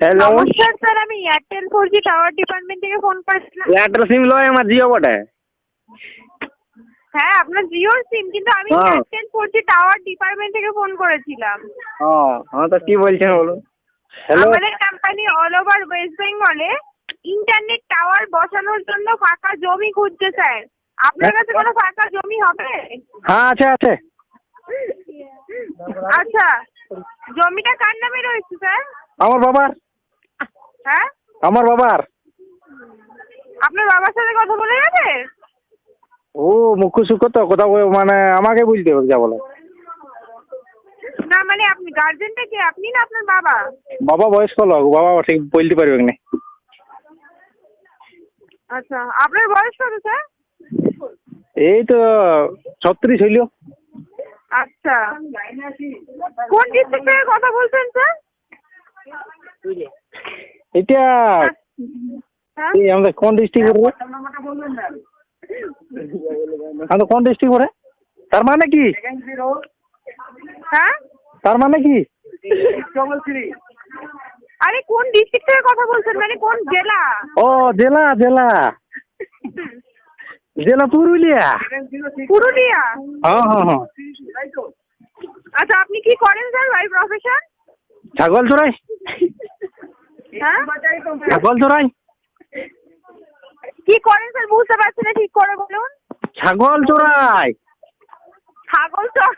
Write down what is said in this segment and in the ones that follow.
Hello, নমস্কার sir, আমি Airtel 4G tower department থেকে ফোন করেছিলাম। এয়ারটেল সিম লয়, আমার জিও বটে। হ্যাঁ, আপনার জিওর সিম, কিন্তু আমি এয়ারটেল 4G টাওয়ার ডিপার্টমেন্ট থেকে ফোন করেছিলাম। হ্যাঁ, তো কি বলছেন বলুন। হ্যালো, আমাদের কোম্পানি অল ওভার ওয়েস্ট বেঙ্গলে ইন্টারনেট টাওয়ার বসানোর জন্য ফাঁকা জমি খুঁজছে স্যার। আপনার কাছে কোনো ফাঁকা জমি হবে? হ্যাঁ আছে আছে। আচ্ছা, জমিটা কার নামে রয়েছে স্যার? আমার বাবার। হ্যাঁ, আমার বাবার। আপনার বাবার সাথে কথা বলে যাবে? ও মুখ্য সুখ্য তো কথা মানে আমাকে বুঝতে হবে যা বলে। না মানে আপনি গার্জেনটা কে, আপনি না আপনার বাবা? বাবা বয়স্ক লোক, বাবা ঠিক বলতে পারবে না। আচ্ছা, আপনার বয়স কত স্যার? এই তো 36 হইল। আচ্ছা, কোন ডিস্ট্রিক্ট থেকে কথা বলছেন স্যার? এটা হ্যাঁ, এই আমাদের কোন ডিস্ট্রিক্ট পড়বে? আমাদের কোন ডিস্ট্রিক্ট পড়ে? তার মানে কি? হ্যাঁ, তার মানে কি? আরে কোন ডিস্ট্রিক্ট থেকে কথা বলছেন, মানে কোন জেলা? ও জেলা জেলা জেলা পুরুলিয়া। পুরুলিয়া। হ্যাঁ হ্যাঁ হ্যাঁ। আচ্ছা, আপনি কি করেন স্যার, বাই প্রফেশন? ছাগল চড়াই। হ্যাঁ, ছাগল চড়াই। কি করেন স্যার, বুঝতে পারছি না, ঠিক করে বলুন। ছাগল চড়াই। ছাগল চর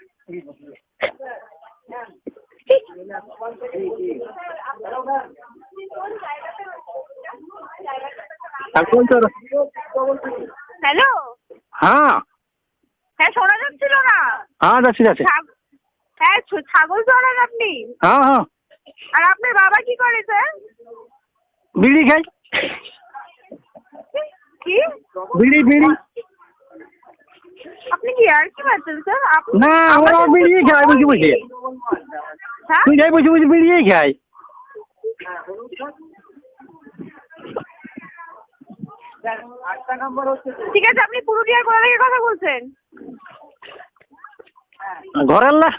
ছাগল চড়াই। হ্যালো, হ্যাঁ হ্যাঁ শোনা যাচ্ছিল না। হ্যাঁ যাচ্ছি যাচ্ছি। হ্যাঁ, ছাগল চড়ান আপনি? হ্যাঁ হ্যাঁ। আর আপনার বাবা কি করে স্যার? বিড়ি খাই। কি? বিড়ি বিড়ি। আপনি কি আর কি পাচ্ছেন স্যার? না ওরা বিড়ি খাই বুঝি বুঝি। হ্যাঁ, তুই যাই বুঝি বুঝি বিড়ি খাই। ঠিক আছে, আপনি পুরুলিয়ার কোথা থেকে কথা বলছেন? ঘরের না।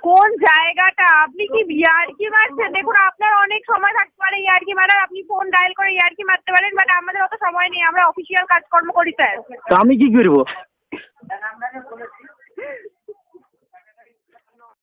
কোন জায়গাটা? আপনি কি ইয়ার্কি মারছেন? দেখুন, আপনার অনেক সময় থাকতে পারে ইয়ার্কি মারার, আপনি ফোন ডায়াল করে ইয়ার্কি মারতে পারেন, বাট আমাদের অত সময় নেই, আমরা অফিসিয়াল কাজকর্ম করি স্যার। তো আমি কি করবো?